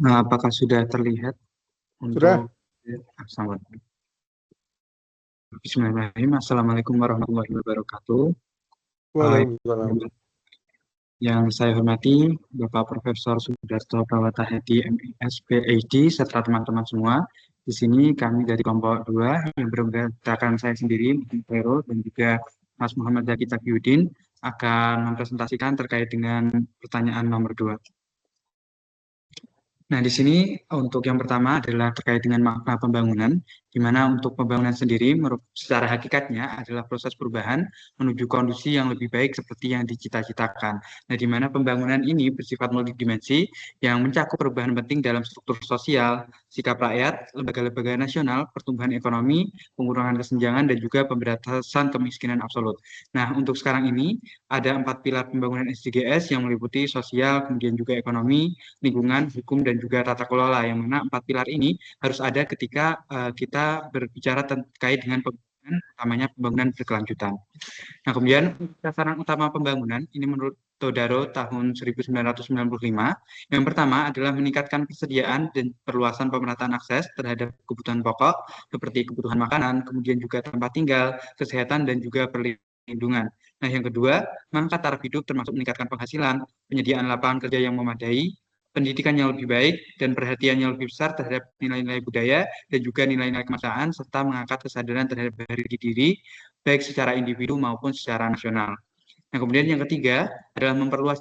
Nah, apakah sudah terlihat Sudah? untuk Bismillahirrahmanirrahim. Assalamualaikum warahmatullahi wabarakatuh. Eh, Waalaikumsalam. yang saya hormati Bapak Profesor Sudarto Bawatahedi MES PhD serta teman-teman semua. Di sini kami dari kelompok 2 yang beranggotakan saya sendiri, Muhammad Khairul, dan juga Mas Muhammad Zaki Takiuddin akan mempresentasikan terkait dengan pertanyaan nomor 2. Nah, di sini untuk yang pertama adalah terkait dengan makna pembangunan, di mana untuk pembangunan sendiri secara hakikatnya adalah proses perubahan menuju kondisi yang lebih baik seperti yang dicita-citakan. Nah, di mana pembangunan ini bersifat multidimensi yang mencakup perubahan penting dalam struktur sosial, sikap rakyat, lembaga-lembaga nasional, pertumbuhan ekonomi, pengurangan kesenjangan, dan juga pemberantasan kemiskinan absolut. Nah, untuk sekarang ini ada 4 pilar pembangunan SDGs yang meliputi sosial, kemudian juga ekonomi, lingkungan, hukum, dan juga tata kelola, yang mana 4 pilar ini harus ada ketika kita berbicara terkait dengan pembangunan, utamanya pembangunan berkelanjutan. Nah, kemudian sasaran utama pembangunan ini menurut Todaro tahun 1995, yang pertama adalah meningkatkan persediaan dan perluasan pemerataan akses terhadap kebutuhan pokok seperti kebutuhan makanan, kemudian juga tempat tinggal, kesehatan, dan juga perlindungan. Nah, yang kedua, mengangkat taraf hidup termasuk meningkatkan penghasilan, penyediaan lapangan kerja yang memadai, pendidikan yang lebih baik, dan perhatian yang lebih besar terhadap nilai-nilai budaya dan juga nilai-nilai kemanusiaan, serta mengangkat kesadaran terhadap harga diri, baik secara individu maupun secara nasional. Nah, kemudian yang ketiga adalah memperluas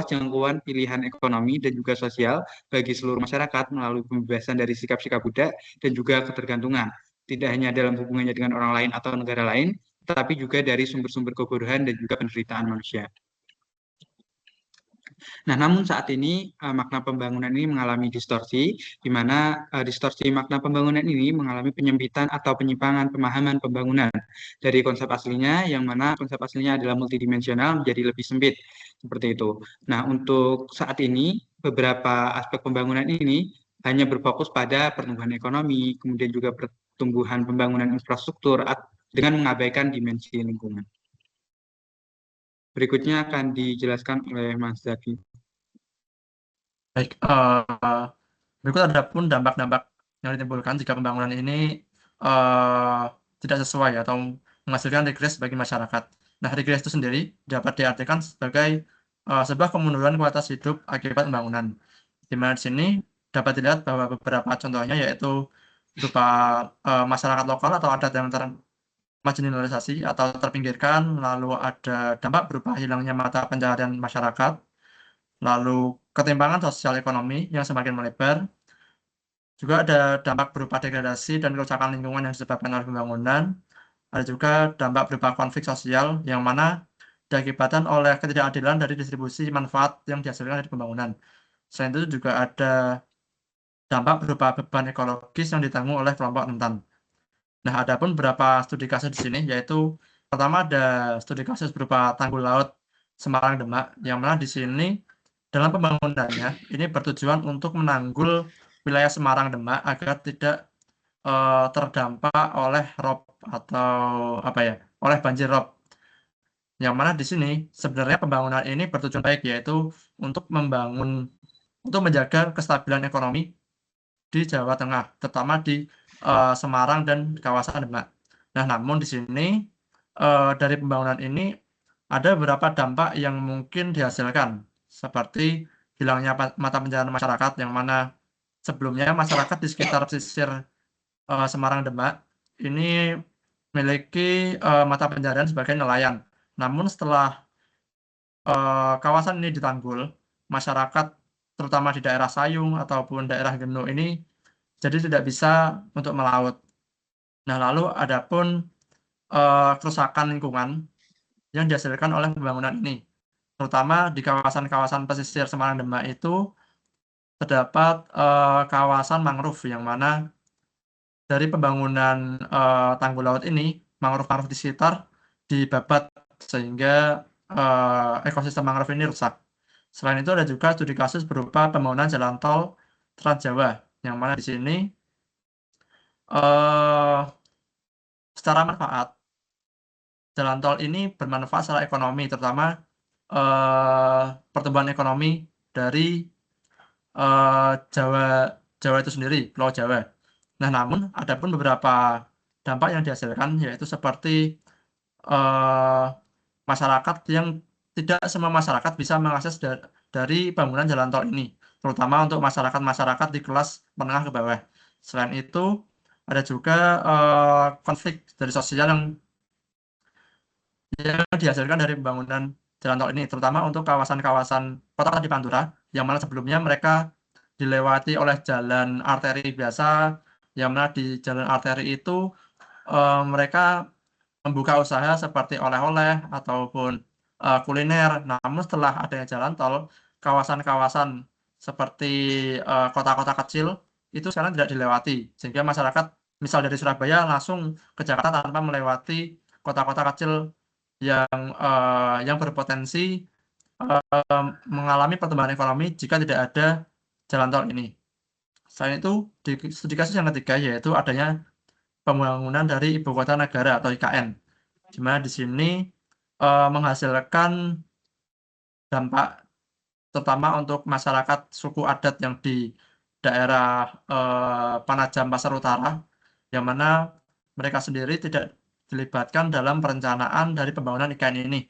jangkauan pilihan ekonomi dan juga sosial bagi seluruh masyarakat melalui pembebasan dari sikap-sikap budak dan juga ketergantungan. Tidak hanya dalam hubungannya dengan orang lain atau negara lain, tetapi juga dari sumber-sumber kebodohan dan juga penderitaan manusia. Nah, namun saat ini makna pembangunan ini mengalami distorsi, di mana distorsi makna pembangunan ini mengalami penyempitan atau penyimpangan pemahaman pembangunan dari konsep aslinya, yang mana konsep aslinya adalah multidimensional menjadi lebih sempit, seperti itu. Nah, untuk saat ini, beberapa aspek pembangunan ini hanya berfokus pada pertumbuhan ekonomi, kemudian juga pertumbuhan pembangunan infrastruktur, dengan mengabaikan dimensi lingkungan. Berikutnya akan dijelaskan oleh Mas Zaki. Baik, berikut ada pun dampak-dampak yang ditimbulkan jika pembangunan ini tidak sesuai atau menghasilkan regres bagi masyarakat. Nah, regres itu sendiri dapat diartikan sebagai sebuah kemunduran kualitas hidup akibat pembangunan. Di mana di sini dapat dilihat bahwa beberapa contohnya yaitu berupa masyarakat lokal atau adat yang termarginalisasi atau terpinggirkan, lalu ada dampak berupa hilangnya mata pencaharian masyarakat, lalu ketimpangan sosial ekonomi yang semakin melebar, juga ada dampak berupa degradasi dan kerusakan lingkungan yang disebabkan oleh pembangunan, ada juga dampak berupa konflik sosial yang mana diakibatkan oleh ketidakadilan dari distribusi manfaat yang dihasilkan dari pembangunan. Selain itu juga ada dampak berupa beban ekologis yang ditanggung oleh kelompok rentan. Nah, ada pun beberapa studi kasus di sini, yaitu pertama ada studi kasus berupa tanggul laut Semarang Demak, yang mana di sini dalam pembangunannya ini bertujuan untuk menanggul wilayah Semarang Demak agar tidak terdampak oleh rob atau oleh banjir rob. Yang mana di sini sebenarnya pembangunan ini bertujuan baik, yaitu untuk menjaga kestabilan ekonomi di Jawa Tengah, terutama di Semarang dan kawasan Demak. Nah, namun di sini dari pembangunan ini ada beberapa dampak yang mungkin dihasilkan, seperti hilangnya mata pencaharian masyarakat, yang mana sebelumnya masyarakat di sekitar pesisir Semarang Demak ini memiliki mata pencaharian sebagai nelayan. Namun setelah kawasan ini ditanggul, masyarakat terutama di daerah Sayung ataupun daerah Genu ini jadi tidak bisa untuk melaut. Nah, lalu ada pun kerusakan lingkungan yang dihasilkan oleh pembangunan ini, terutama di kawasan-kawasan pesisir Semarang Demak itu terdapat kawasan mangrove, yang mana dari pembangunan tanggul laut ini, mangrove-mangrove di sekitar dibabat sehingga ekosistem mangrove ini rusak. Selain itu ada juga studi kasus berupa pembangunan jalan tol Trans Jawa, yang mana di sini secara manfaat jalan tol ini bermanfaat secara ekonomi, terutama pertumbuhan ekonomi dari Jawa Jawa itu sendiri, Pulau Jawa. Nah, namun ada pun beberapa dampak yang dihasilkan yaitu seperti eh, masyarakat yang tidak semua masyarakat bisa mengakses dari bangunan jalan tol ini, terutama untuk masyarakat-masyarakat di kelas menengah ke bawah. Selain itu, ada juga konflik dari sosial yang dihasilkan dari pembangunan jalan tol ini, terutama untuk kawasan-kawasan kota di Pantura, yang mana sebelumnya mereka dilewati oleh jalan arteri biasa, yang mana di jalan arteri itu mereka membuka usaha seperti oleh-oleh ataupun kuliner. Namun setelah adanya jalan tol, kawasan-kawasan seperti kota-kota kecil itu sekarang tidak dilewati, sehingga masyarakat misal dari Surabaya langsung ke Jakarta tanpa melewati kota-kota kecil yang berpotensi mengalami pertumbuhan ekonomi jika tidak ada jalan tol ini. Selain itu, di studi kasus yang ketiga yaitu adanya pembangunan dari ibu kota negara atau IKN, di mana di sini menghasilkan dampak terutama untuk masyarakat suku adat yang di daerah Panajam Pasar Utara, yang mana mereka sendiri tidak dilibatkan dalam perencanaan dari pembangunan IKN ini,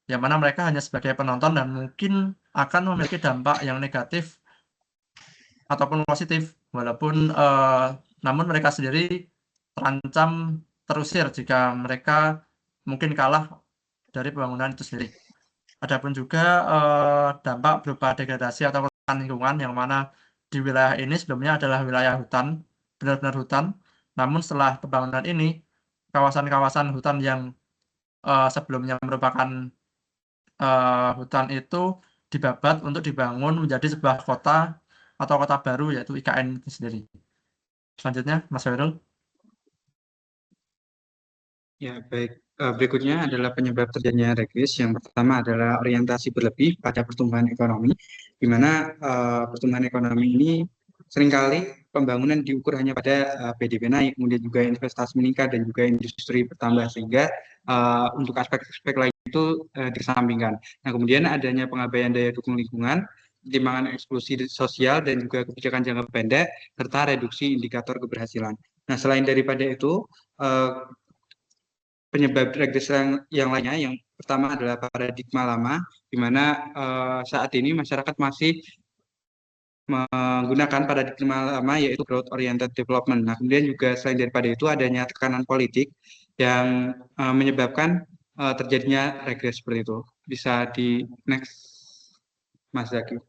yang mana mereka hanya sebagai penonton dan mungkin akan memiliki dampak yang negatif ataupun positif, walaupun namun mereka sendiri terancam terusir jika mereka mungkin kalah dari pembangunan itu sendiri. Adapun juga dampak berupa degradasi atau kerusakan lingkungan, yang mana di wilayah ini sebelumnya adalah wilayah hutan, benar-benar hutan, namun setelah pembangunan ini, kawasan-kawasan hutan yang sebelumnya merupakan hutan itu dibabat untuk dibangun menjadi sebuah kota atau kota baru, yaitu IKN itu sendiri. Selanjutnya, Mas Khairul. Ya, baik. Berikutnya adalah penyebab terjadinya regres. Yang pertama adalah orientasi berlebih pada pertumbuhan ekonomi, di mana pertumbuhan ekonomi ini seringkali pembangunan diukur hanya pada PDB naik, kemudian juga investasi meningkat dan juga industri bertambah, sehingga untuk aspek-aspek lain itu dikesampingkan. Nah, kemudian adanya pengabaian daya dukung lingkungan, timbangan eksklusi sosial dan juga kebijakan jangka pendek serta reduksi indikator keberhasilan. Nah, selain daripada itu, eh, penyebab regresi yang lainnya, yang pertama adalah paradigma lama, di mana saat ini masyarakat masih menggunakan paradigma lama, yaitu growth oriented development. Nah, kemudian juga selain daripada itu adanya tekanan politik yang menyebabkan terjadinya regresi seperti itu. Bisa di next, Mas Zaki.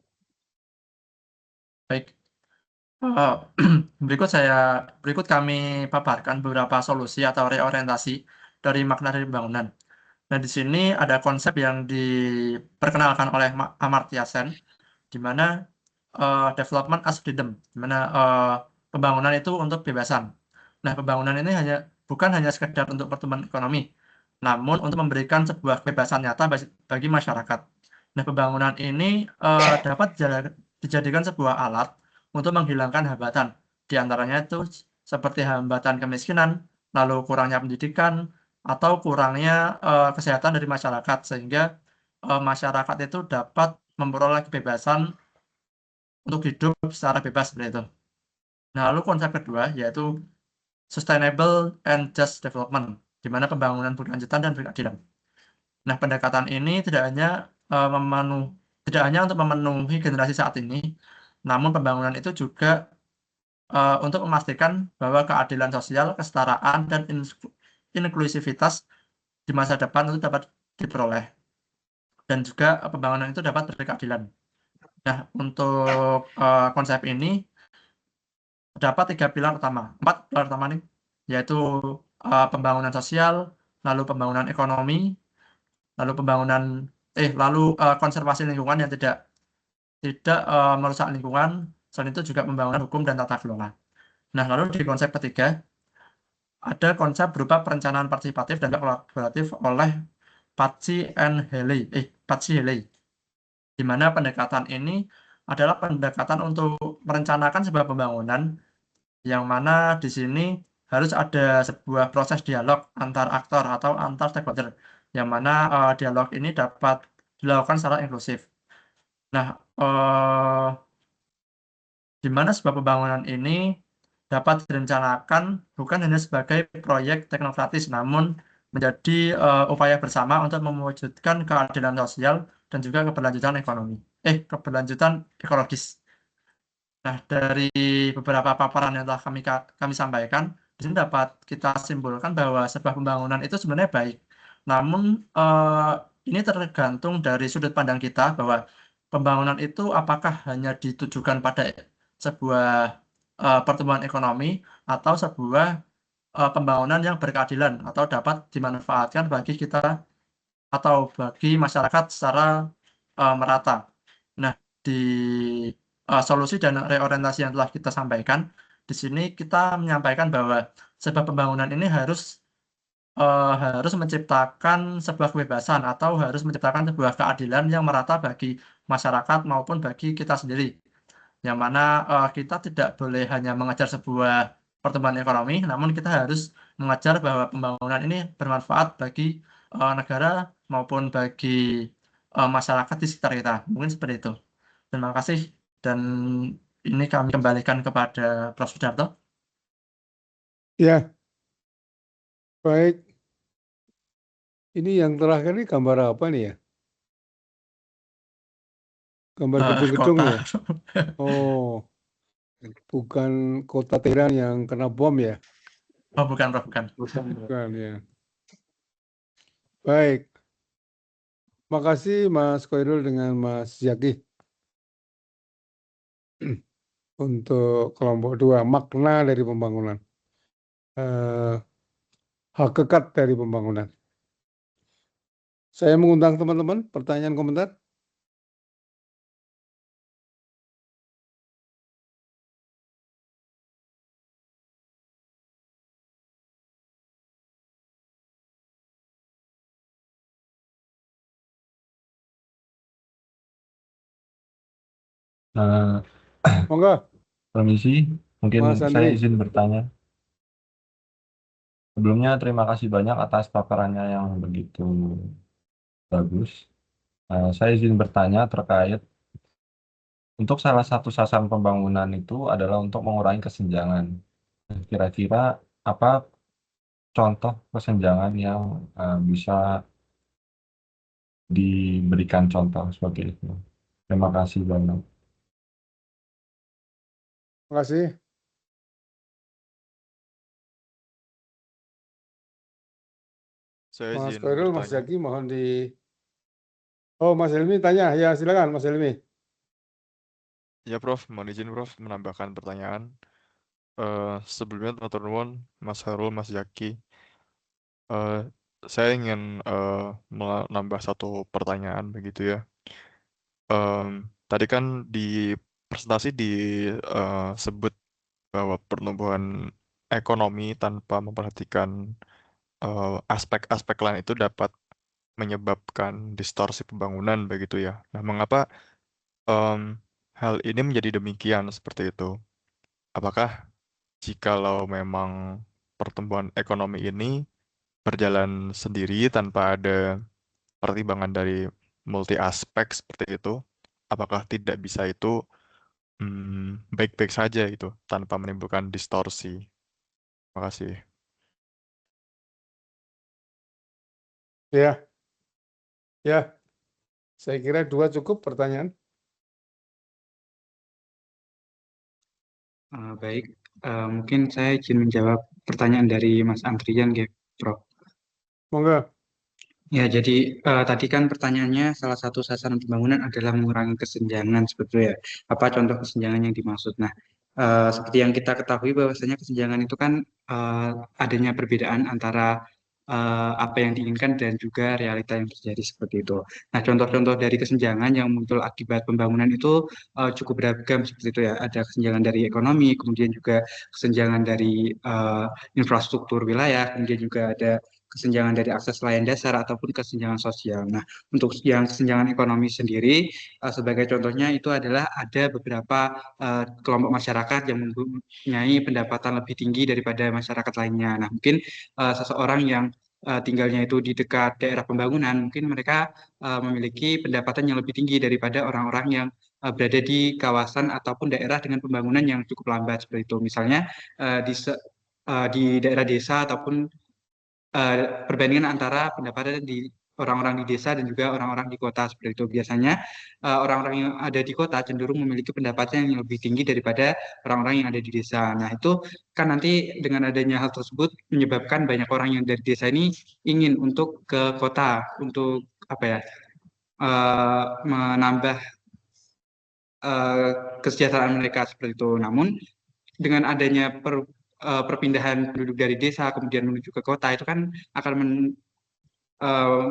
Baik. Eh, berikut kami paparkan beberapa solusi atau reorientasi dari makna dari pembangunan. Nah, di sini ada konsep yang diperkenalkan oleh Amartya Sen, di mana development as freedom, di mana pembangunan itu untuk kebebasan. Nah, pembangunan ini bukan hanya sekedar untuk pertumbuhan ekonomi, namun untuk memberikan sebuah kebebasan nyata bagi masyarakat. Nah, pembangunan ini dapat dijadikan sebuah alat untuk menghilangkan hambatan. Di antaranya itu seperti hambatan kemiskinan, lalu kurangnya pendidikan, atau kurangnya kesehatan dari masyarakat, sehingga masyarakat itu dapat memperoleh kebebasan untuk hidup secara bebas seperti itu. Nah, lalu konsep kedua yaitu sustainable and just development, di mana pembangunan berkelanjutan dan berkeadilan. Nah, pendekatan ini tidak hanya untuk memenuhi generasi saat ini, namun pembangunan itu juga untuk memastikan bahwa keadilan sosial, kesetaraan, dan inklusivitas di masa depan itu dapat diperoleh, dan juga pembangunan itu dapat berkeadilan. Nah, untuk konsep ini terdapat 4 pilar utama nih, yaitu pembangunan sosial, lalu pembangunan ekonomi, lalu konservasi lingkungan yang tidak merusak lingkungan. Selain itu juga pembangunan hukum dan tata kelola. Nah, lalu di konsep ketiga ada konsep berupa perencanaan partisipatif dan kolaboratif oleh Patsy Haley, di mana pendekatan ini adalah pendekatan untuk merencanakan sebuah pembangunan, yang mana di sini harus ada sebuah proses dialog antar aktor atau antar stakeholder, yang mana dialog ini dapat dilakukan secara inklusif. Nah, di mana sebuah pembangunan ini dapat direncanakan bukan hanya sebagai proyek teknokratis, namun menjadi upaya bersama untuk mewujudkan keadilan sosial dan juga keberlanjutan ekologis. Nah, dari beberapa paparan yang telah kami sampaikan, di sini dapat kita simpulkan bahwa sebuah pembangunan itu sebenarnya baik. Namun, ini tergantung dari sudut pandang kita bahwa pembangunan itu apakah hanya ditujukan pada sebuah pertumbuhan ekonomi atau sebuah pembangunan yang berkeadilan atau dapat dimanfaatkan bagi kita atau bagi masyarakat secara merata. Nah, di solusi dan reorientasi yang telah kita sampaikan, di sini kita menyampaikan bahwa sebuah pembangunan ini harus menciptakan sebuah kebebasan atau harus menciptakan sebuah keadilan yang merata bagi masyarakat maupun bagi kita sendiri. Yang mana kita tidak boleh hanya mengejar sebuah pertumbuhan ekonomi, namun kita harus mengejar bahwa pembangunan ini bermanfaat bagi negara maupun bagi masyarakat di sekitar kita. Mungkin seperti itu. Terima kasih dan ini kami kembalikan kepada Prof. Sudarto. Ya, baik. Ini yang terakhir ini gambar apa nih ya? Gambar gedung-gedung Kota. ya? Oh, bukan kota Teheran yang kena bom ya? Oh, bukan, Prof. Bukan. Bukan ya. Baik. Makasih Mas Koirul dengan Mas Zaki untuk kelompok 2, makna dari pembangunan. Hakikat dari pembangunan. Saya mengundang teman-teman, pertanyaan komentar. Monggo, Permisi, mungkin Mas saya Andri. izin bertanya. Sebelumnya terima kasih banyak atas paparannya yang begitu bagus. Saya izin bertanya terkait untuk salah satu sasaran pembangunan itu adalah untuk mengurangi kesenjangan. Kira-kira apa contoh kesenjangan yang bisa diberikan contoh seperti itu? Terima kasih banyak. Terima kasih. Saya Mas izin Koirul, Mas bertanya. Zaki mohon di... Oh, Mas Helmi tanya. Ya, silakan Mas Helmi. Ya, Prof, mohon izin Prof menambahkan pertanyaan. Sebelumnya matur nuwun Mas Harul, Mas Zaki. Saya ingin menambah satu pertanyaan begitu ya. Tadi kan di presentasi disebut bahwa pertumbuhan ekonomi tanpa memperhatikan aspek-aspek lain itu dapat menyebabkan distorsi pembangunan begitu ya. Nah, mengapa hal ini menjadi demikian seperti itu? Apakah jikalau memang pertumbuhan ekonomi ini berjalan sendiri tanpa ada pertimbangan dari multi aspek seperti itu, apakah tidak bisa itu baik-baik saja itu tanpa menimbulkan distorsi? Terima kasih. Ya, ya. Saya kira 2 cukup pertanyaan. Baik, mungkin saya izin menjawab pertanyaan dari Mas Andrian, ya, Prof. Monggo. Ya, jadi tadi kan pertanyaannya salah satu sasaran pembangunan adalah mengurangi kesenjangan sebetulnya. Apa contoh kesenjangan yang dimaksud? Nah, seperti yang kita ketahui bahwasanya kesenjangan itu kan adanya perbedaan antara apa yang diinginkan dan juga realita yang terjadi seperti itu. Nah, contoh-contoh dari kesenjangan yang muncul akibat pembangunan itu cukup beragam seperti itu ya. Ada kesenjangan dari ekonomi, kemudian juga kesenjangan dari infrastruktur wilayah, kemudian juga ada kesenjangan dari akses layanan dasar ataupun kesenjangan sosial. Nah, untuk yang kesenjangan ekonomi sendiri, sebagai contohnya itu adalah ada beberapa kelompok masyarakat yang mempunyai pendapatan lebih tinggi daripada masyarakat lainnya. Nah, mungkin seseorang yang tinggalnya itu di dekat daerah pembangunan, mungkin mereka memiliki pendapatan yang lebih tinggi daripada orang-orang yang berada di kawasan ataupun daerah dengan pembangunan yang cukup lambat seperti itu. Misalnya di daerah desa ataupun perbandingan antara pendapatan di orang-orang di desa dan juga orang-orang di kota seperti itu. Biasanya orang-orang yang ada di kota cenderung memiliki pendapatan yang lebih tinggi daripada orang-orang yang ada di desa. Nah, itu kan nanti dengan adanya hal tersebut menyebabkan banyak orang yang dari desa ini ingin untuk ke kota untuk apa ya? Menambah kesejahteraan mereka seperti itu. Namun dengan adanya perpindahan penduduk dari desa kemudian menuju ke kota itu kan akan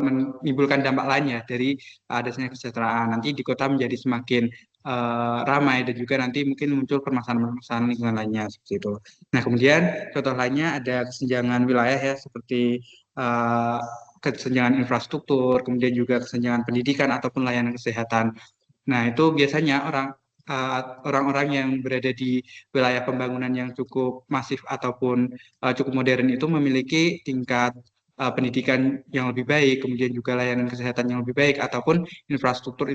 menimbulkan dampak lainnya dari adanya kesejahteraan. Nanti di kota menjadi semakin ramai dan juga nanti mungkin muncul permasalahan-permasalahan lingkungan lainnya seperti itu. Nah, kemudian contoh lainnya ada kesenjangan wilayah ya seperti kesenjangan infrastruktur, kemudian juga kesenjangan pendidikan ataupun layanan kesehatan. Nah, itu biasanya orang-orang yang berada di wilayah pembangunan yang cukup masif ataupun cukup modern itu memiliki tingkat pendidikan yang lebih baik, kemudian juga layanan kesehatan yang lebih baik, ataupun infrastruktur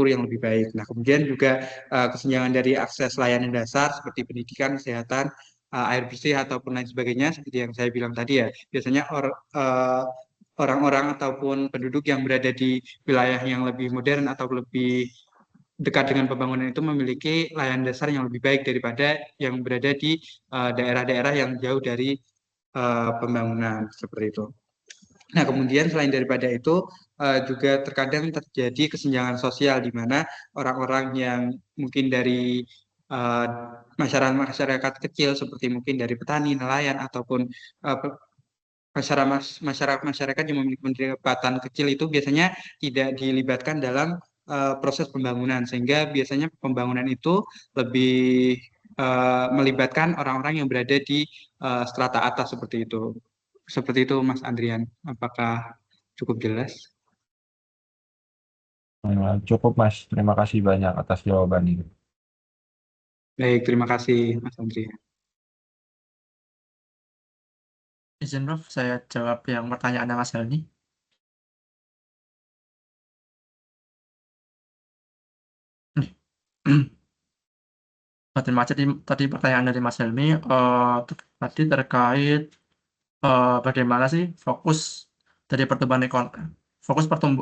yang lebih baik. Nah, kemudian juga kesenjangan dari akses layanan dasar seperti pendidikan, kesehatan, air bersih, ataupun lain sebagainya, seperti yang saya bilang tadi ya, biasanya orang-orang ataupun penduduk yang berada di wilayah yang lebih modern atau lebih dekat dengan pembangunan itu memiliki layanan dasar yang lebih baik daripada yang berada di daerah-daerah yang jauh dari pembangunan seperti itu. Nah, kemudian selain daripada itu juga terkadang terjadi kesenjangan sosial di mana orang-orang yang mungkin dari masyarakat kecil seperti mungkin dari petani, nelayan ataupun masyarakat yang memiliki pendapatan kecil itu biasanya tidak dilibatkan dalam proses pembangunan sehingga biasanya pembangunan itu lebih melibatkan orang-orang yang berada di strata atas seperti itu. Seperti itu, Mas Andrian. Apakah cukup jelas? Cukup, Mas. Terima kasih banyak atas jawabannya. Baik, terima kasih, Mas Andrian. Izin Prof, saya jawab yang pertanyaan Mas Helmi. Tadi pertanyaan dari Mas Helmi tadi terkait bagaimana sih fokus dari pertumbuhan ekonomi,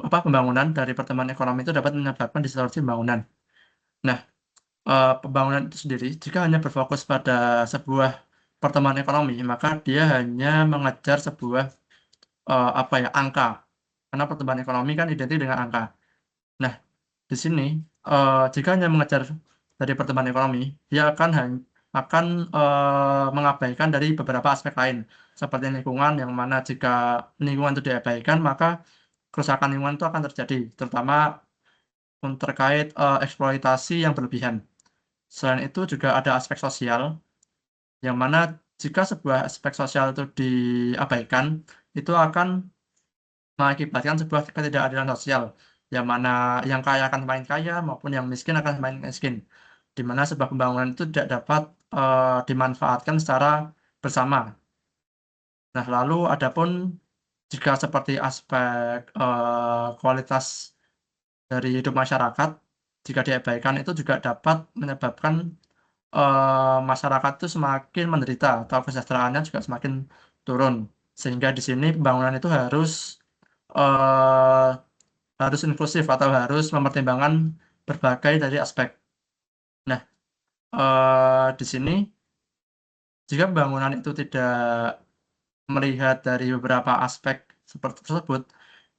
pembangunan dari pertumbuhan ekonomi itu dapat menyebabkan distorsi pembangunan. Nah, pembangunan itu sendiri jika hanya berfokus pada sebuah pertumbuhan ekonomi, maka dia hanya mengejar sebuah angka, karena pertumbuhan ekonomi kan identik dengan angka. Nah, di sini jika hanya mengejar dari pertumbuhan ekonomi, dia akan mengabaikan dari beberapa aspek lain seperti lingkungan, yang mana jika lingkungan itu diabaikan maka kerusakan lingkungan itu akan terjadi, terutama terkait eksploitasi yang berlebihan. Selain itu juga ada aspek sosial, yang mana jika sebuah aspek sosial itu diabaikan, itu akan mengakibatkan sebuah ketidakadilan sosial, yang mana yang kaya akan semakin kaya maupun yang miskin akan semakin miskin, di mana sebuah pembangunan itu tidak dapat dimanfaatkan secara bersama. Nah, lalu adapun jika seperti aspek kualitas dari hidup masyarakat, jika diabaikan itu juga dapat menyebabkan masyarakat itu semakin menderita atau kesejahteraannya juga semakin turun. Sehingga di sini pembangunan itu harus inklusif atau harus mempertimbangkan berbagai dari aspek. Nah, di sini jika pembangunan itu tidak melihat dari beberapa aspek seperti tersebut,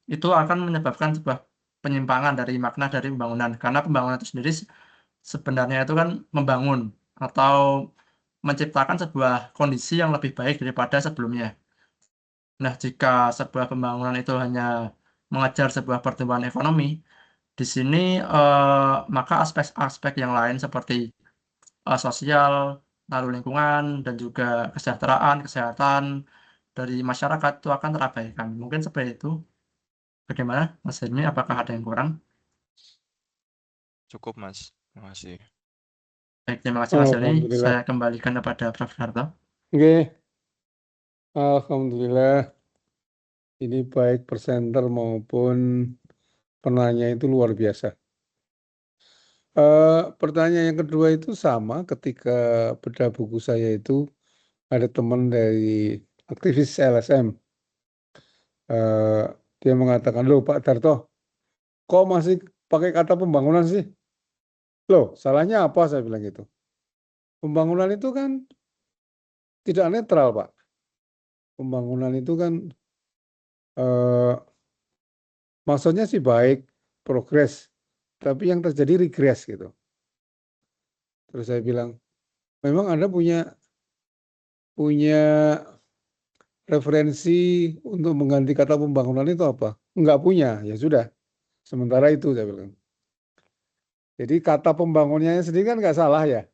itu akan menyebabkan sebuah penyimpangan dari makna dari pembangunan. Karena pembangunan itu sendiri sebenarnya itu kan membangun atau menciptakan sebuah kondisi yang lebih baik daripada sebelumnya. Nah, jika sebuah pembangunan itu hanya mengejar sebuah pertumbuhan ekonomi, di sini maka aspek-aspek yang lain seperti sosial, lalu lingkungan, dan juga kesejahteraan, kesehatan dari masyarakat itu akan terabaikan. Mungkin seperti itu. Bagaimana, Mas Helmi? Apakah ada yang kurang? Cukup, Mas. Terima kasih. Baik, terima kasih Mas Helmi. Alhamdulillah. Saya kembalikan kepada Prof. Harto. Oke. Alhamdulillah. Ini baik presenter maupun penanya itu luar biasa. Pertanyaan yang kedua itu sama ketika bedah buku saya itu ada teman dari aktivis LSM. Dia mengatakan, loh Pak Darto, kok masih pakai kata pembangunan sih? Loh, salahnya apa? Saya bilang gitu. Pembangunan itu kan tidak netral, Pak. Pembangunan itu kan maksudnya sih baik, progres, tapi yang terjadi regres gitu. Terus saya bilang, memang Anda punya referensi untuk mengganti kata pembangunan itu apa? Enggak punya, ya sudah. Sementara itu saya bilang. Jadi kata pembangunannya sendiri kan nggak salah ya.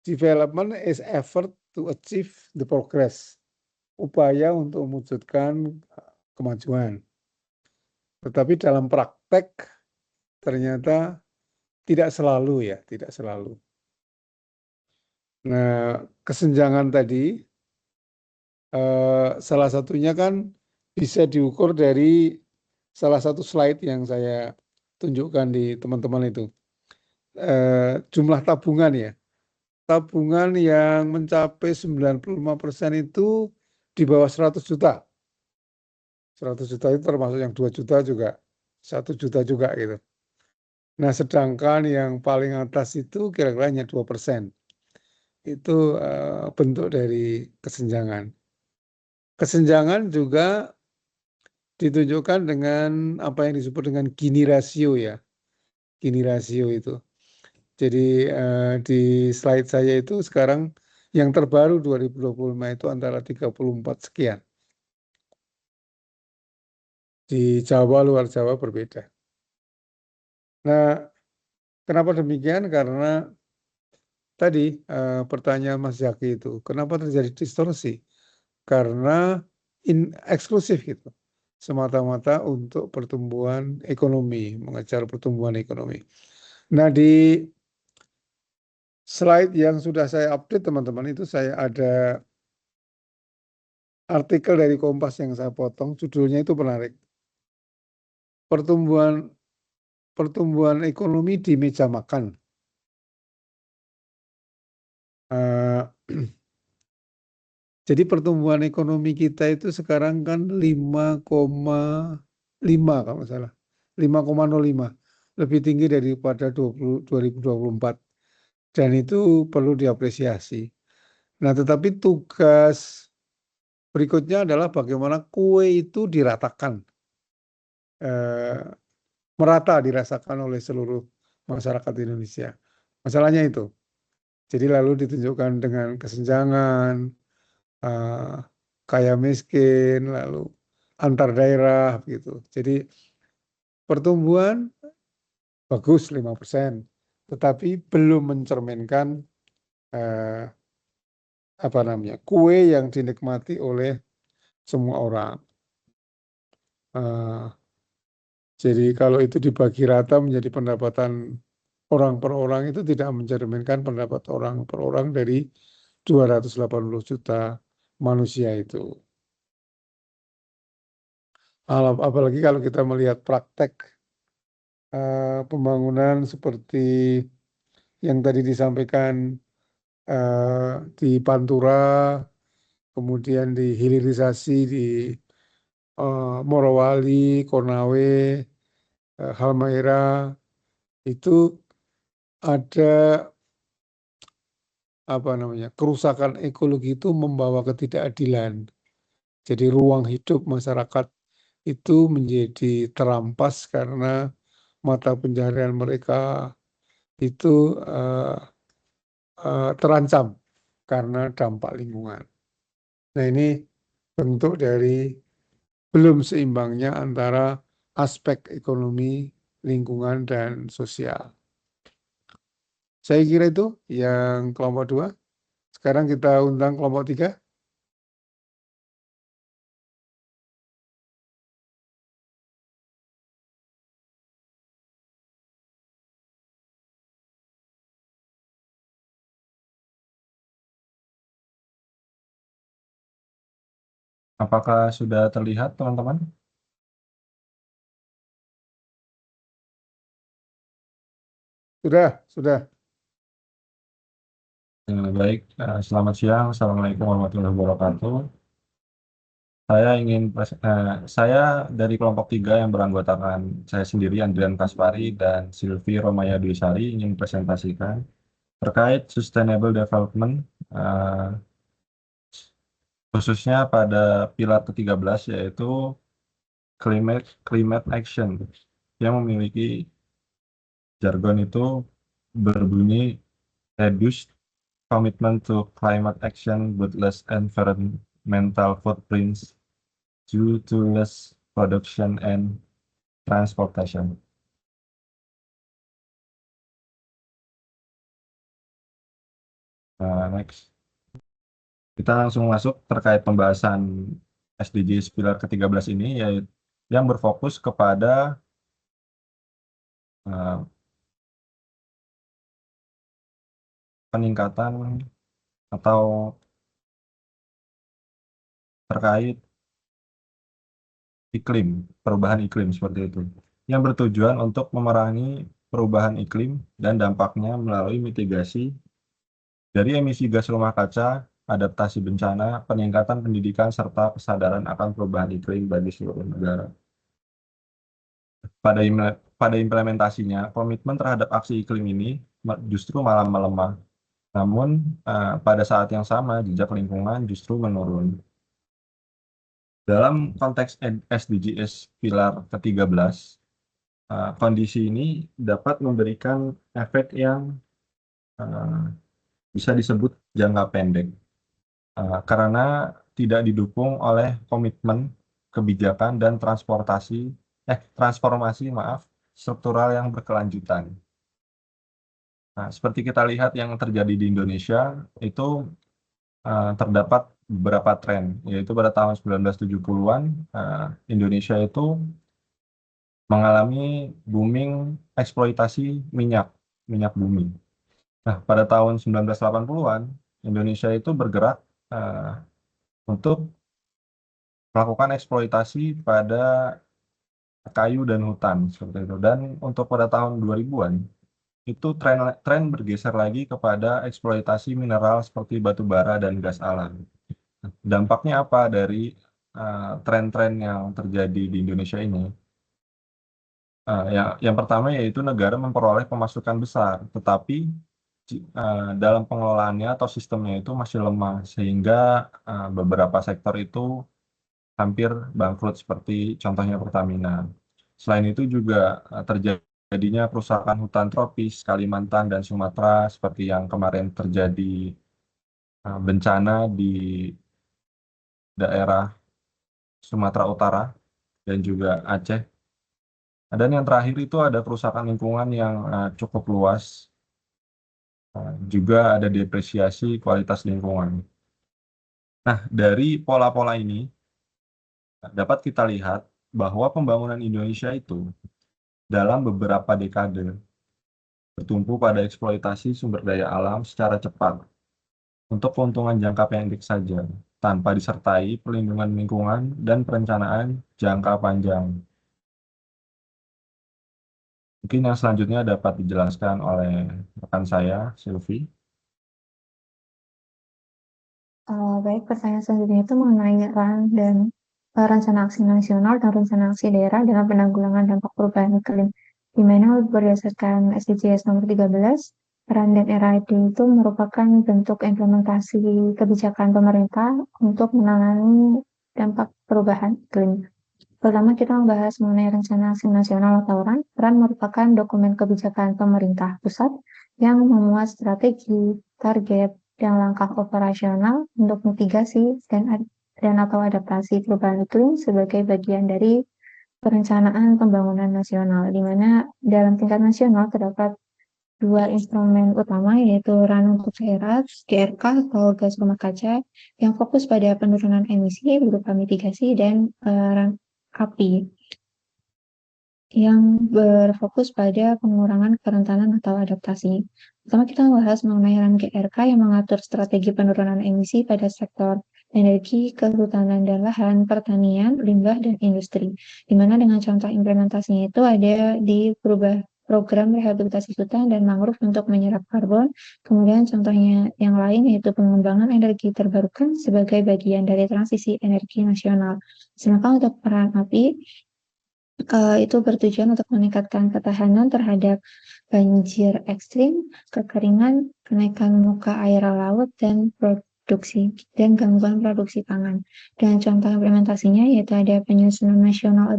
Development is effort to achieve the progress. Upaya untuk mewujudkan kemajuan. Tetapi dalam praktek ternyata tidak selalu ya, tidak selalu. Nah, kesenjangan tadi salah satunya kan bisa diukur dari salah satu slide yang saya tunjukkan di teman-teman itu. Jumlah tabungan ya. Tabungan yang mencapai 95% itu di bawah 100 juta. 100 juta itu termasuk yang 2 juta juga, 1 juta juga gitu. Nah, sedangkan yang paling atas itu kira-kira hanya 2%. Itu bentuk dari kesenjangan. Kesenjangan juga ditunjukkan dengan apa yang disebut dengan Gini rasio ya. Gini rasio itu. Jadi di slide saya itu sekarang yang terbaru 2025 itu antara 34 sekian. Di Jawa, luar Jawa berbeda. Nah, kenapa demikian? Karena tadi pertanyaan Mas Zaki itu, kenapa terjadi distorsi? Karena eksklusif gitu. Semata-mata untuk pertumbuhan ekonomi, mengejar pertumbuhan ekonomi. Nah, di slide yang sudah saya update teman-teman itu saya ada artikel dari Kompas yang saya potong, judulnya itu menarik. Pertumbuhan ekonomi di meja makan. Jadi pertumbuhan ekonomi kita itu sekarang kan 5,5 kalau nggak salah. 5,05. Lebih tinggi daripada 2024. Dan itu perlu diapresiasi. Nah, tetapi tugas berikutnya adalah bagaimana kue itu diratakan. Merata dirasakan oleh seluruh masyarakat Indonesia. Masalahnya itu. Jadi lalu ditunjukkan dengan kesenjangan, kaya miskin, lalu antar daerah gitu. Jadi pertumbuhan bagus 5%, tetapi belum mencerminkan kue yang dinikmati oleh semua orang. Jadi kalau itu dibagi rata menjadi pendapatan orang per orang itu tidak mencerminkan pendapat orang per orang dari 280 juta manusia itu. Apalagi kalau kita melihat praktek pembangunan seperti yang tadi disampaikan di Pantura, kemudian di hilirisasi di Morowali, Konawe, Halmahera, itu ada kerusakan ekologi itu membawa ketidakadilan. Jadi ruang hidup masyarakat itu menjadi terampas karena mata pencaharian mereka itu terancam karena dampak lingkungan. Nah, ini bentuk dari belum seimbangnya antara aspek ekonomi, lingkungan, dan sosial. Saya kira itu yang kelompok 2. Sekarang kita undang kelompok 3. Apakah sudah terlihat, teman-teman? Sudah. Baik, selamat siang. Assalamualaikum warahmatullahi wabarakatuh. Saya dari kelompok 3 yang beranggotakan saya sendiri, Andrian Kaspari, dan Silvi Romaya Dwi Sari, ingin presentasikan terkait sustainable development, khususnya pada pilar ke-13, yaitu climate action, yang memiliki jargon itu berbunyi reduce commitment to climate action with less environmental footprints due to less production and transportation. Next. Kita langsung masuk terkait pembahasan SDGs pilar ke-13 ini, yaitu yang berfokus kepada peningkatan atau terkait iklim, perubahan iklim seperti itu, yang bertujuan untuk memerangi perubahan iklim dan dampaknya melalui mitigasi dari emisi gas rumah kaca, adaptasi bencana, peningkatan pendidikan, serta kesadaran akan perubahan iklim bagi seluruh negara. Pada implementasinya, komitmen terhadap aksi iklim ini justru malah melemah. Namun, pada saat yang sama, jejak lingkungan justru menurun. Dalam konteks SDGs pilar ke-13, kondisi ini dapat memberikan efek yang bisa disebut jangka pendek, karena tidak didukung oleh komitmen kebijakan dan transformasi struktural yang berkelanjutan. Nah, seperti kita lihat yang terjadi di Indonesia, itu terdapat beberapa tren, yaitu pada tahun 1970-an, Indonesia itu mengalami booming eksploitasi minyak bumi. Nah, pada tahun 1980-an, Indonesia itu bergerak untuk melakukan eksploitasi pada kayu dan hutan, seperti itu. Dan untuk pada tahun 2000-an, itu tren bergeser lagi kepada eksploitasi mineral seperti batu bara dan gas alam. Dampaknya apa dari tren-tren yang terjadi di Indonesia ini? Yang pertama yaitu negara memperoleh pemasukan besar, tetapi dalam pengelolaannya atau sistemnya itu masih lemah, sehingga beberapa sektor itu hampir bangkrut, seperti contohnya Pertamina. Selain itu juga terjadinya kerusakan hutan tropis Kalimantan dan Sumatera, seperti yang kemarin terjadi bencana di daerah Sumatera Utara dan juga Aceh. Dan yang terakhir itu ada kerusakan lingkungan yang cukup luas, juga ada depresiasi kualitas lingkungan. Nah, dari pola-pola ini dapat kita lihat bahwa pembangunan Indonesia itu dalam beberapa dekade bertumpu pada eksploitasi sumber daya alam secara cepat untuk keuntungan jangka pendek saja, tanpa disertai perlindungan lingkungan dan perencanaan jangka panjang. Mungkin yang selanjutnya dapat dijelaskan oleh rekan saya, Silvi. Baik, pertanyaan selanjutnya itu mengenai peran dan rencana aksi nasional dan rencana aksi daerah dalam penanggulangan dampak perubahan iklim, di mana berdasarkan SDGs nomor 13, peran dan RID itu merupakan bentuk implementasi kebijakan pemerintah untuk menangani dampak perubahan iklim. Pertama, kita membahas mengenai rencana aksi nasional atau RAN. RAN merupakan dokumen kebijakan pemerintah pusat yang memuat strategi, target, dan langkah operasional untuk mitigasi dan atau adaptasi perubahan iklim sebagai bagian dari perencanaan pembangunan nasional, di mana dalam tingkat nasional terdapat dua instrumen utama, yaitu RAN untuk daerah, GRK atau gas rumah kaca, yang fokus pada penurunan emisi berupa mitigasi, dan RAN API yang berfokus pada pengurangan kerentanan atau adaptasi. Pertama, kita membahas mengenai RAN GRK yang mengatur strategi penurunan emisi pada sektor energi, kehutanan dan lahan, pertanian, limbah, dan industri. Di mana dengan contoh implementasinya itu ada di program rehabilitasi hutan dan mangrove untuk menyerap karbon. Kemudian contohnya yang lain yaitu pengembangan energi terbarukan sebagai bagian dari transisi energi nasional. Sedangkan untuk peran API, itu bertujuan untuk meningkatkan ketahanan terhadap banjir ekstrim, kekeringan, kenaikan muka air laut, dan gangguan produksi pangan. Dan contoh implementasinya yaitu ada penyusunan National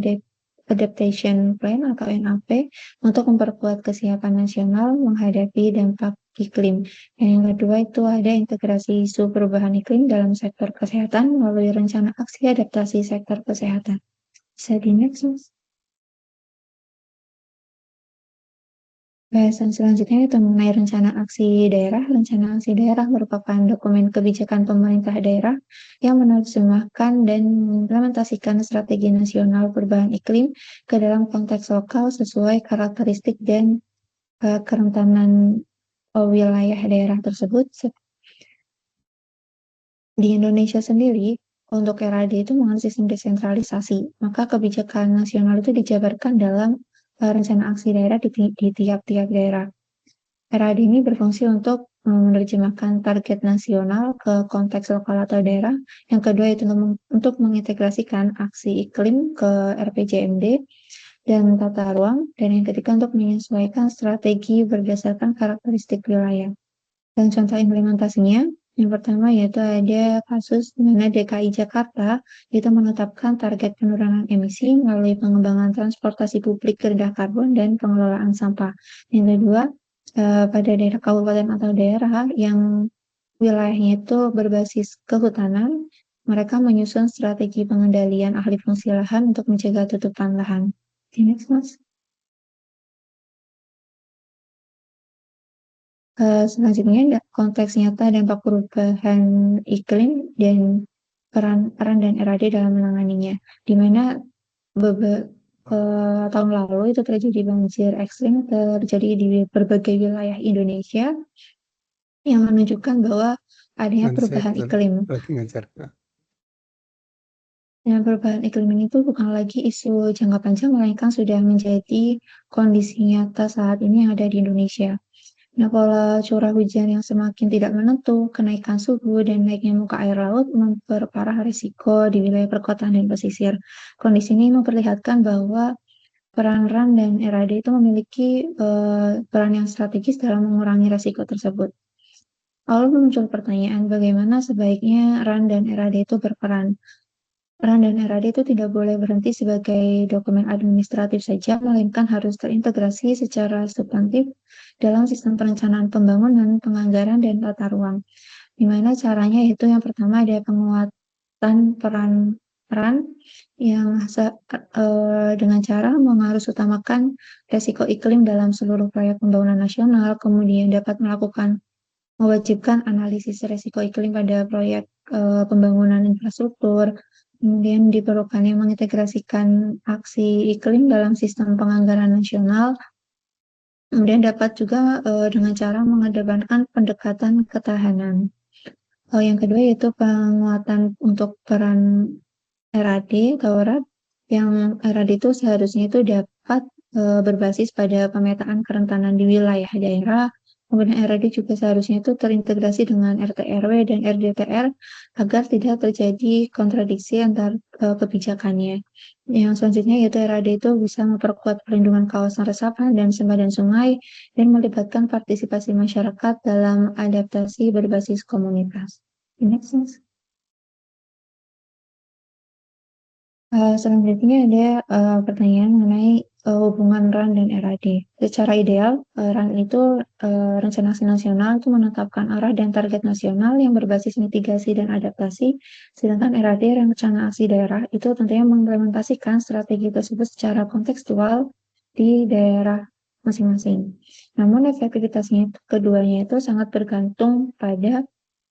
Adaptation Plan atau NAP untuk memperkuat kesiapan nasional menghadapi dampak iklim. Dan yang kedua itu ada integrasi isu perubahan iklim dalam sektor kesehatan melalui rencana aksi adaptasi sektor kesehatan. Bisa di next, Mas. Bahasan selanjutnya itu mengenai rencana aksi daerah. Rencana aksi daerah merupakan dokumen kebijakan pemerintah daerah yang menerjemahkan dan mengimplementasikan strategi nasional perubahan iklim ke dalam konteks lokal sesuai karakteristik dan kerentanan wilayah daerah tersebut. Di Indonesia sendiri, untuk RAD itu menggunakan sistem desentralisasi, maka kebijakan nasional itu dijabarkan dalam rencana aksi daerah di tiap-tiap daerah. RAD ini berfungsi untuk menerjemahkan target nasional ke konteks lokal atau daerah. Yang kedua itu untuk mengintegrasikan aksi iklim ke RPJMD dan tata ruang. Dan yang ketiga untuk menyesuaikan strategi berdasarkan karakteristik wilayah. Dan contoh implementasinya, yang pertama yaitu ada kasus di mana DKI Jakarta itu menetapkan target penurunan emisi melalui pengembangan transportasi publik rendah karbon dan pengelolaan sampah. Yang kedua, pada daerah kabupaten atau daerah yang wilayahnya itu berbasis kehutanan, mereka menyusun strategi pengendalian alih fungsi lahan untuk mencegah tutupan lahan. Next, Mas. Selanjutnya ada konteks nyata dampak perubahan iklim dan peran dan RAD dalam menanganinya, di mana tahun lalu itu terjadi banjir ekstrim terjadi di berbagai wilayah Indonesia yang menunjukkan bahwa adanya perubahan iklim. Dan perubahan iklim ini tuh bukan lagi isu jangka panjang, melainkan sudah menjadi kondisi nyata saat ini yang ada di Indonesia. Nah, pola curah hujan yang semakin tidak menentu, kenaikan suhu, dan naiknya muka air laut memperparah risiko di wilayah perkotaan dan pesisir. Kondisi ini memperlihatkan bahwa peran RAN dan RAD itu memiliki peran yang strategis dalam mengurangi risiko tersebut. Lalu muncul pertanyaan bagaimana sebaiknya RAN dan RAD itu berperan. RAN dan RAD itu tidak boleh berhenti sebagai dokumen administratif saja, melainkan harus terintegrasi secara substantif dalam sistem perencanaan pembangunan, penganggaran, dan tata ruang. Di mana caranya yaitu yang pertama ada penguatan peran RAN yang dengan cara mengharusutamakan resiko iklim dalam seluruh proyek pembangunan nasional, kemudian dapat mewajibkan analisis resiko iklim pada proyek pembangunan infrastruktur, kemudian diperlukannya mengintegrasikan aksi iklim dalam sistem penganggaran nasional. Kemudian dapat juga dengan cara mengedepankan pendekatan ketahanan. Yang kedua yaitu penguatan untuk peran RAD atau RAD, yang RAD itu seharusnya itu dapat berbasis pada pemetaan kerentanan di wilayah daerah. Kemudian RAD juga seharusnya itu terintegrasi dengan RT/RW dan RDTR agar tidak terjadi kontradiksi antar kebijakannya. Yang selanjutnya yaitu RAD itu bisa memperkuat perlindungan kawasan resapan dan sempadan sungai dan melibatkan partisipasi masyarakat dalam adaptasi berbasis komunitas. Next. Selanjutnya ada pertanyaan mengenai hubungan RAN dan RAD. Secara ideal, RAN itu rencana aksi nasional itu menetapkan arah dan target nasional yang berbasis mitigasi dan adaptasi, sedangkan RAD rencana aksi daerah itu tentunya mengimplementasikan strategi tersebut secara kontekstual di daerah masing-masing. Namun efektivitasnya keduanya itu sangat bergantung pada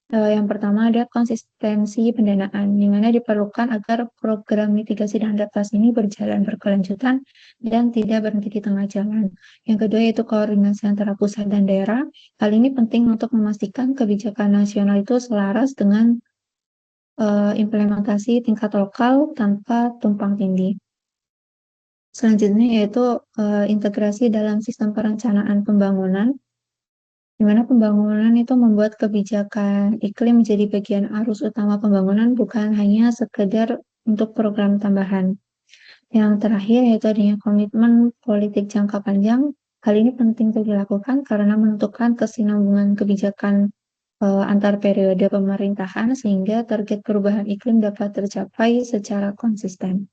yang pertama ada konsistensi pendanaan, di mana diperlukan agar program mitigasi dan adaptasi ini berjalan berkelanjutan dan tidak berhenti di tengah jalan. Yang kedua yaitu koordinasi antara pusat dan daerah. Hal ini penting untuk memastikan kebijakan nasional itu selaras dengan implementasi tingkat lokal tanpa tumpang tindih. Selanjutnya yaitu integrasi dalam sistem perencanaan pembangunan, di mana pembangunan itu membuat kebijakan iklim menjadi bagian arus utama pembangunan, bukan hanya sekedar untuk program tambahan. Yang terakhir yaitu adanya komitmen politik jangka panjang. Hal ini penting untuk dilakukan karena menentukan kesinambungan kebijakan antar periode pemerintahan sehingga target perubahan iklim dapat tercapai secara konsisten.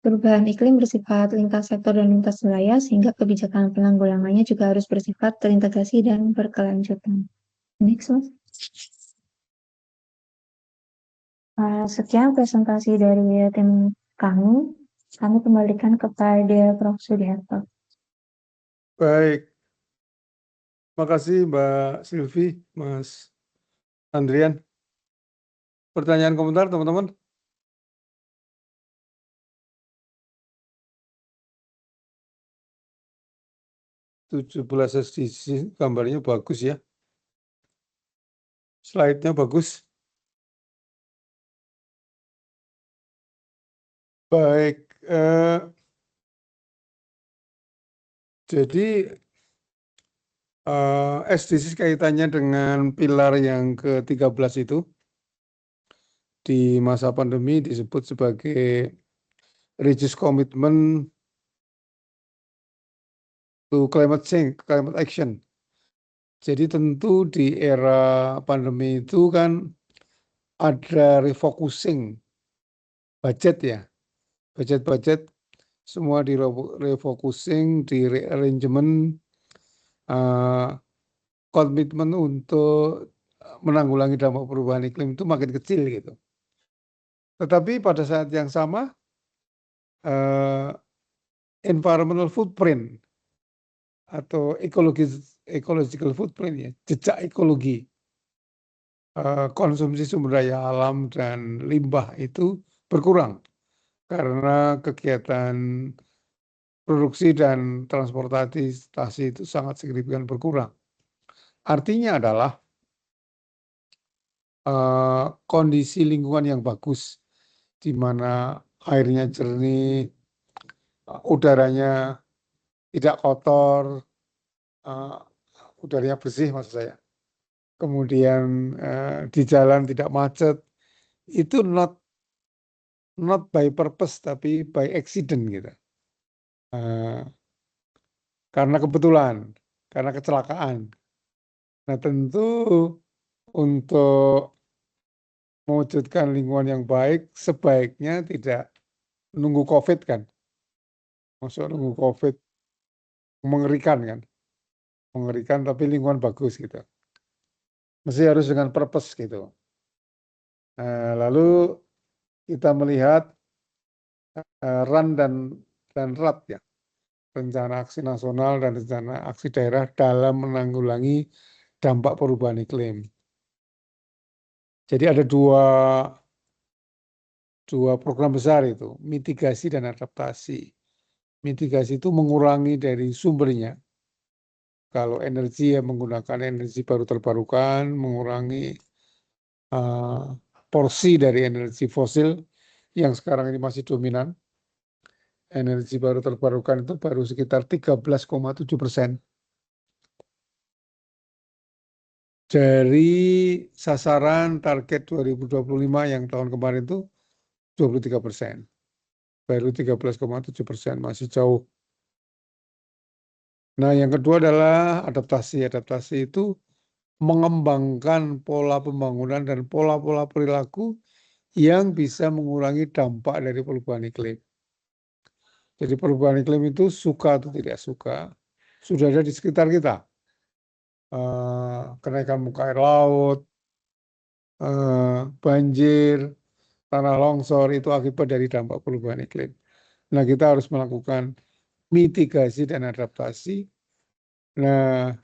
Perubahan iklim bersifat lintas sektor dan lintas wilayah, sehingga kebijakan penanggulangannya juga harus bersifat terintegrasi dan berkelanjutan. Next, Mas. Sekian presentasi dari tim kami. Kami kembalikan kepada Prof. Sudiharto. Baik, makasih Mbak Silvi, Mas Andrian. Pertanyaan komentar teman-teman? (17 SDGs gambarnya bagus ya. Slide-nya bagus. Baik, jadi SDGs kaitannya dengan pilar yang ke-13 itu di masa pandemi disebut sebagai Religious Commitment to Climate Change, Climate Action. Jadi tentu di era pandemi itu kan ada refocusing budget ya, budget semua di refocusing, di rearrangement, komitmen untuk menanggulangi dampak perubahan iklim itu makin kecil gitu. Tetapi pada saat yang sama environmental footprint atau ecological footprint ya, jejak ekologi, konsumsi sumber daya alam dan limbah itu berkurang karena kegiatan produksi dan transportasi itu sangat signifikan berkurang. Artinya adalah kondisi lingkungan yang bagus, di mana airnya jernih, udaranya tidak kotor, udaranya bersih maksud saya. Kemudian di jalan tidak macet, itu not by purpose tapi by accident gitu. Karena kebetulan, karena kecelakaan. Nah tentu untuk mewujudkan lingkungan yang baik sebaiknya tidak nunggu COVID kan. Maksud nunggu COVID mengerikan kan. Mengerikan tapi lingkungan bagus gitu. Mesti harus dengan purpose gitu. Lalu kita melihat RAN dan RAT ya. Rencana Aksi Nasional dan Rencana Aksi Daerah dalam menanggulangi dampak perubahan iklim. Jadi ada dua program besar itu, mitigasi dan adaptasi. Mitigasi itu mengurangi dari sumbernya. Kalau energi ya menggunakan energi baru terbarukan, mengurangi porsi dari energi fosil yang sekarang ini masih dominan. Energi baru terbarukan itu baru sekitar 13,7%. Dari sasaran target 2025 yang tahun kemarin itu 23%. Baru 13,7%, masih jauh. Nah, yang kedua adalah adaptasi. Adaptasi itu mengembangkan pola pembangunan dan pola-pola perilaku yang bisa mengurangi dampak dari perubahan iklim. Jadi perubahan iklim itu suka atau tidak suka, sudah ada di sekitar kita. Kenaikan muka air laut, banjir, tanah longsor itu akibat dari dampak perubahan iklim. Nah, kita harus melakukan mitigasi dan adaptasi. Nah,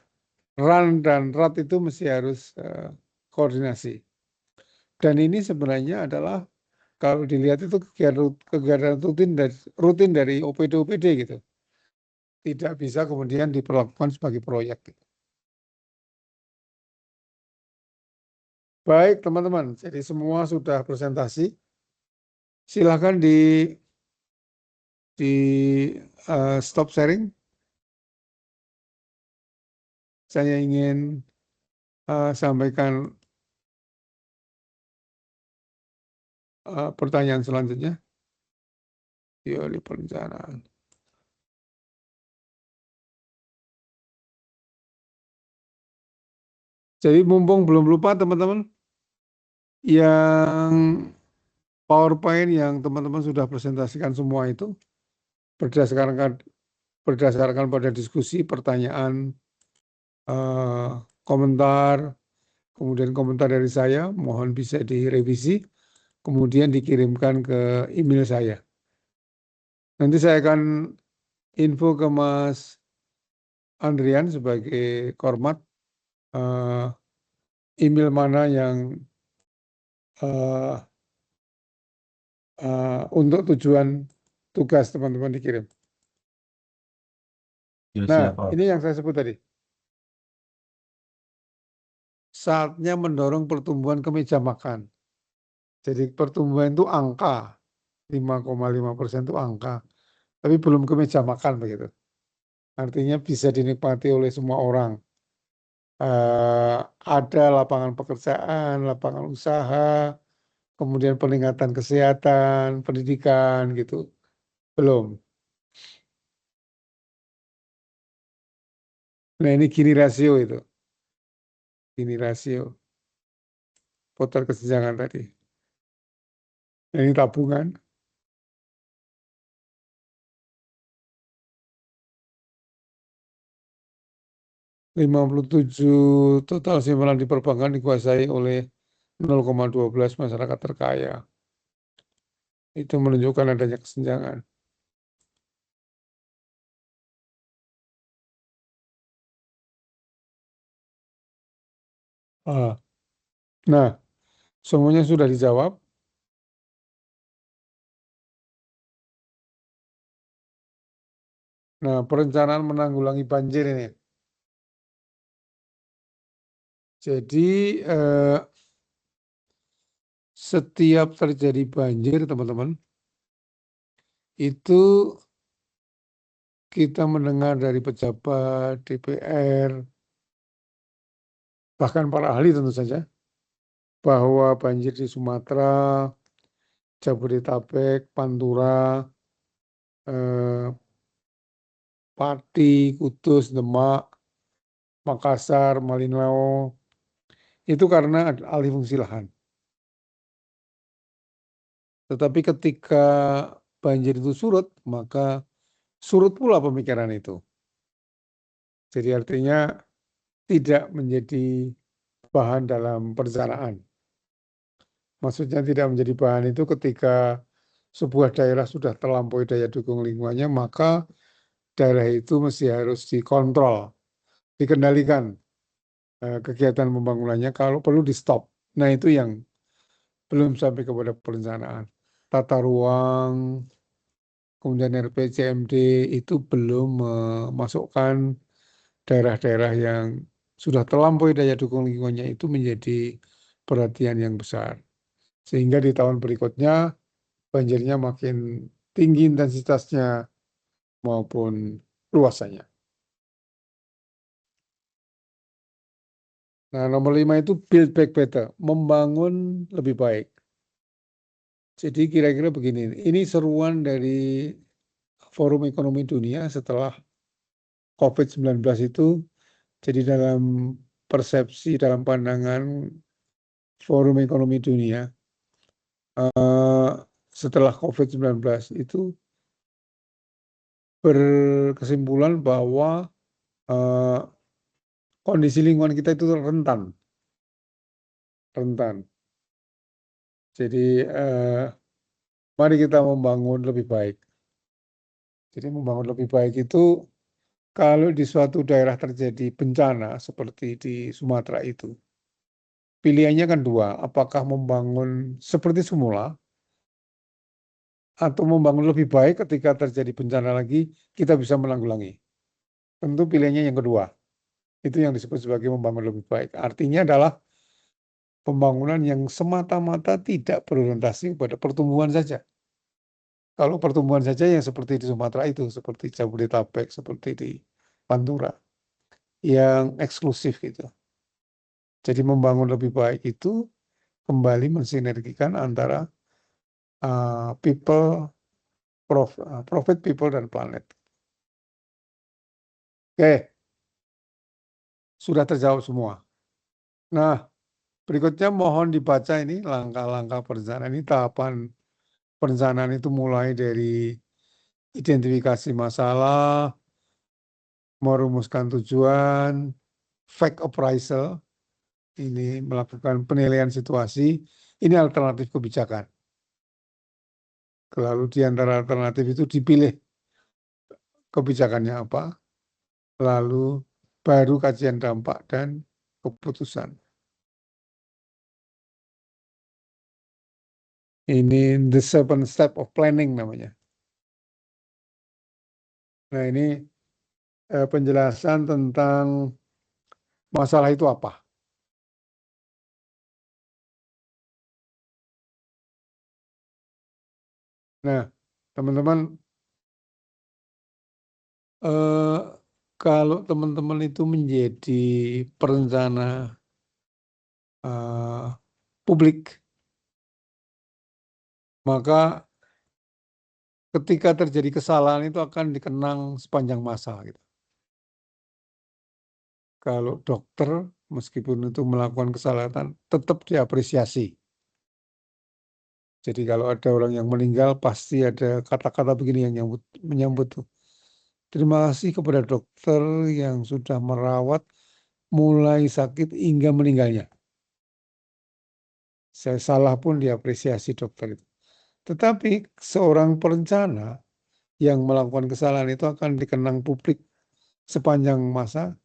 RAN dan RAT itu mesti harus koordinasi. Dan ini sebenarnya adalah kalau dilihat itu kegiatan rutin dari OPD gitu. Tidak bisa kemudian diperlakukan sebagai proyek. Baik teman-teman, jadi semua sudah presentasi. Silakan Di stop sharing. Saya ingin sampaikan pertanyaan selanjutnya. Teori perencanaan. Jadi mumpung belum lupa teman-teman, yang PowerPoint yang teman-teman sudah presentasikan semua itu berdasarkan pada diskusi, pertanyaan, komentar, kemudian komentar dari saya, mohon bisa direvisi, kemudian dikirimkan ke email saya. Nanti saya akan info ke Mas Andrian sebagai Kormat, email mana yang untuk tujuan tugas teman-teman dikirim. Ya, Nah, siap, Prof. ini yang saya sebut tadi. Saatnya mendorong pertumbuhan ke meja makan. Jadi pertumbuhan itu angka, 5,5% itu angka. Tapi belum ke meja makan begitu. Artinya bisa dinikmati oleh semua orang. Ada lapangan pekerjaan, lapangan usaha, kemudian peningkatan kesehatan, pendidikan gitu. Belum. Nah ini Gini rasio itu. Gini rasio. Potret kesenjangan tadi. Nah, ini tabungan. (57) total simpanan di perbankan dikuasai oleh 0,12 masyarakat terkaya. Itu menunjukkan adanya kesenjangan. Nah, semuanya sudah dijawab. Nah, perencanaan menanggulangi banjir ini. Jadi setiap terjadi banjir, teman-teman, itu kita mendengar dari pejabat, DPR, bahkan para ahli tentu saja, bahwa banjir di Sumatera, Jabodetabek, Pantura, Pati, Kudus, Demak, Makassar, Malinau, itu karena alih fungsi lahan. Tetapi ketika banjir itu surut, maka surut pula pemikiran itu. Jadi artinya tidak menjadi bahan dalam perencanaan. Maksudnya tidak menjadi bahan itu ketika sebuah daerah sudah terlampaui daya dukung lingkungannya, maka daerah itu mesti harus dikontrol, dikendalikan kegiatan pembangunannya, kalau perlu di stop. Nah itu yang belum sampai kepada perencanaan. Tata ruang, kemudian RPJMD itu belum memasukkan daerah-daerah yang sudah terlampaui daya dukung lingkungannya itu menjadi perhatian yang besar. Sehingga di tahun berikutnya banjirnya makin tinggi intensitasnya maupun luasannya. Nah, nomor 5 itu build back better, membangun lebih baik. Jadi kira-kira begini, ini seruan dari Forum Ekonomi Dunia setelah COVID-19 itu. Jadi dalam persepsi, dalam pandangan Forum Ekonomi Dunia, setelah COVID-19 itu berkesimpulan bahwa kondisi lingkungan kita itu rentan. Jadi mari kita membangun lebih baik. Jadi membangun lebih baik itu kalau di suatu daerah terjadi bencana seperti di Sumatera itu, pilihannya kan dua, apakah membangun seperti semula atau membangun lebih baik ketika terjadi bencana lagi, kita bisa menanggulangi. Tentu pilihannya yang kedua. Itu yang disebut sebagai membangun lebih baik. Artinya adalah pembangunan yang semata-mata tidak berorientasi pada pertumbuhan saja. Kalau pertumbuhan saja yang seperti di Sumatera itu, seperti Jabodetabek, seperti di Pantura, yang eksklusif gitu. Jadi membangun lebih baik itu kembali mensinergikan antara profit, people, dan planet. Oke, sudah terjawab semua. Nah, berikutnya mohon dibaca ini langkah-langkah perencanaan. Ini tahapan perencanaan itu mulai dari identifikasi masalah, merumuskan tujuan, fact appraisal, ini melakukan penilaian situasi, ini alternatif kebijakan. Lalu di antara alternatif itu dipilih kebijakannya apa, lalu baru kajian dampak dan keputusan. Ini the 7 step of planning namanya. Nah, ini penjelasan tentang masalah itu apa. Nah, teman-teman, kalau teman-teman itu menjadi perencana publik, maka ketika terjadi kesalahan itu akan dikenang sepanjang masa gitu. Kalau dokter meskipun itu melakukan kesalahan tetap diapresiasi. Jadi kalau ada orang yang meninggal pasti ada kata-kata begini yang menyambut tuh. Terima kasih kepada dokter yang sudah merawat mulai sakit hingga meninggalnya. Saya salah pun diapresiasi dokter itu. Tetapi seorang perencana yang melakukan kesalahan itu akan dikenang publik sepanjang masa,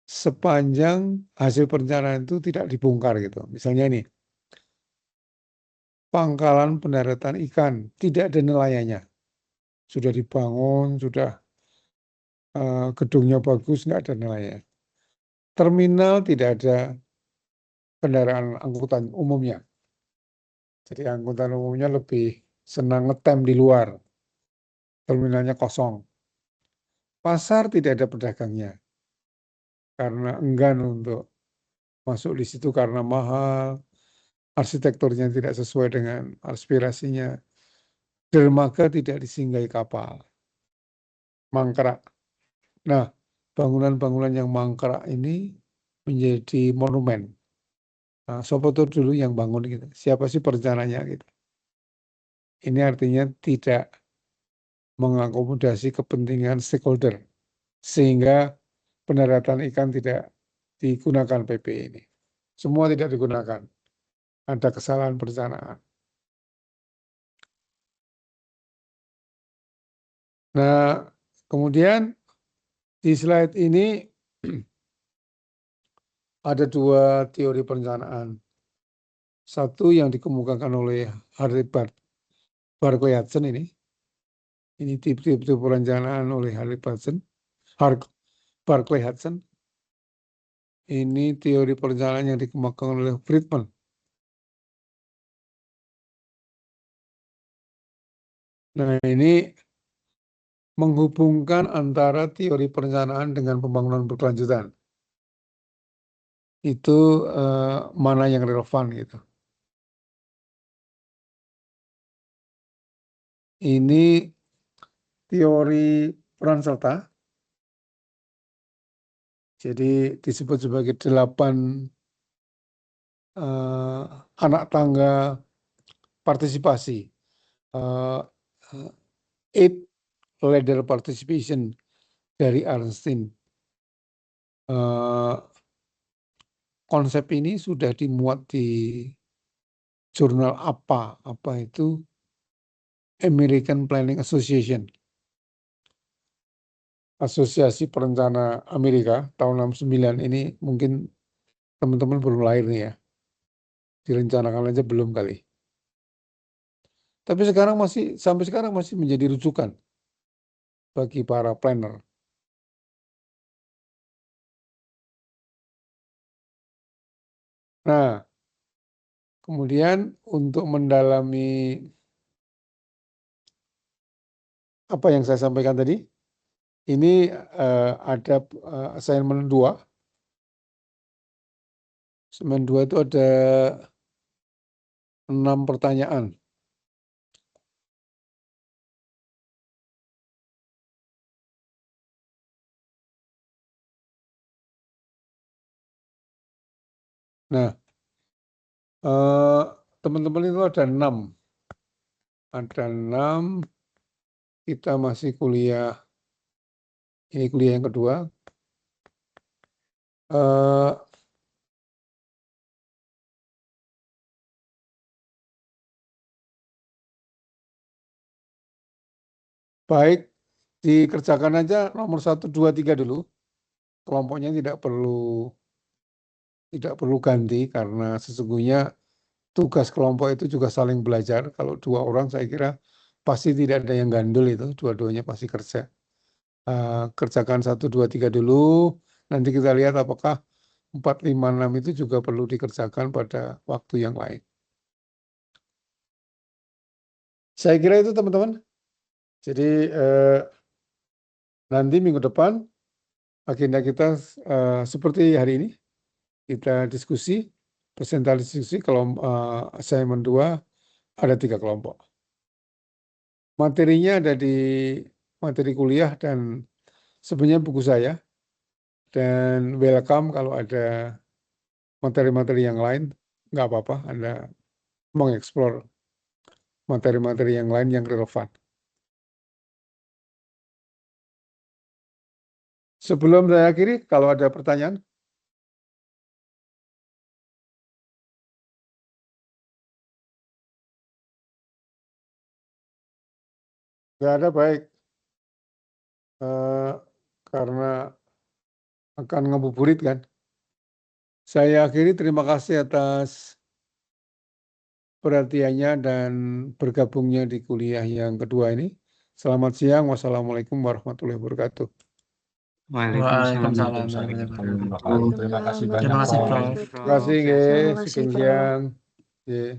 sepanjang hasil perencanaan itu tidak dibongkar gitu. Misalnya ini, pangkalan pendaratan ikan tidak ada nelayannya. Sudah dibangun, sudah gedungnya bagus, nggak ada nelayan. Terminal tidak ada kendaraan angkutan umumnya. Jadi angkutan umumnya lebih senang ngetem di luar. Terminalnya kosong. Pasar tidak ada pedagangnya. Karena enggan untuk masuk di situ karena mahal. Arsitekturnya tidak sesuai dengan aspirasinya. Dermaga tidak disinggahi kapal. Mangkrak. Nah, bangunan-bangunan yang mangkrak ini menjadi monumen. Nah, siapa tuh dulu yang bangun gitu? Siapa sih perencananya gitu? Ini artinya tidak mengakomodasi kepentingan stakeholder sehingga pendaratan ikan tidak digunakan PP ini. Semua tidak digunakan. Ada kesalahan perencanaan. Nah, kemudian di slide ini ada dua teori perencanaan. Satu yang dikemukakan oleh Harry Barclay Hudson ini. Ini tipe-tipe perencanaan oleh Barclay Hudson. Ini teori perencanaan yang dikembangkan oleh Friedman. Nah, ini menghubungkan antara teori perencanaan dengan pembangunan berkelanjutan. Itu mana yang relevan gitu. Ini teori peran serta. Jadi disebut sebagai 8 anak tangga partisipasi. 8 ladder participation dari Arnstein. Konsep ini sudah dimuat di jurnal apa itu American Planning Association. Asosiasi Perencana Amerika tahun 69 ini mungkin teman-teman belum lahir nih ya. Direncanakan aja belum kali. Tapi sampai sekarang masih menjadi rujukan bagi para planner. Nah, kemudian untuk mendalami apa yang saya sampaikan tadi. Ini ada assignment 2. Assignment 2 itu ada 6 pertanyaan. Nah, teman-teman itu ada 6. Ada 6, kita masih kuliah, ini kuliah yang kedua. Baik, dikerjakan aja nomor 1, 2, 3 dulu. Kelompoknya tidak perlu ganti, karena sesungguhnya tugas kelompok itu juga saling belajar. Kalau 2 orang saya kira pasti tidak ada yang gandul itu, dua-duanya pasti kerja. Kerjakan 1, 2, 3 dulu, nanti kita lihat apakah 4, 5, 6 itu juga perlu dikerjakan pada waktu yang lain. Saya kira itu teman-teman. Jadi nanti minggu depan agenda kita seperti hari ini, kita diskusi, presentasi diskusi, assignment 2 ada 3 kelompok. Materinya ada di materi kuliah dan sebenarnya buku saya, dan welcome kalau ada materi-materi yang lain, nggak apa-apa Anda mengeksplor materi-materi yang lain yang relevan. Sebelum saya akhiri, kalau ada pertanyaan. Nggak ada, baik. Karena akan ngabuburit kan. Saya akhiri, terima kasih atas perhatiannya dan bergabungnya di kuliah yang kedua ini. Selamat siang, wassalamualaikum warahmatullahi wabarakatuh. Waalaikumsalam Waalaikumsalam. warahmatullahi wabarakatuh. Terima kasih banyak, Terima kasih, Prof. Prof. Terima kasih, Terima kasih, sugeng Prof. siang.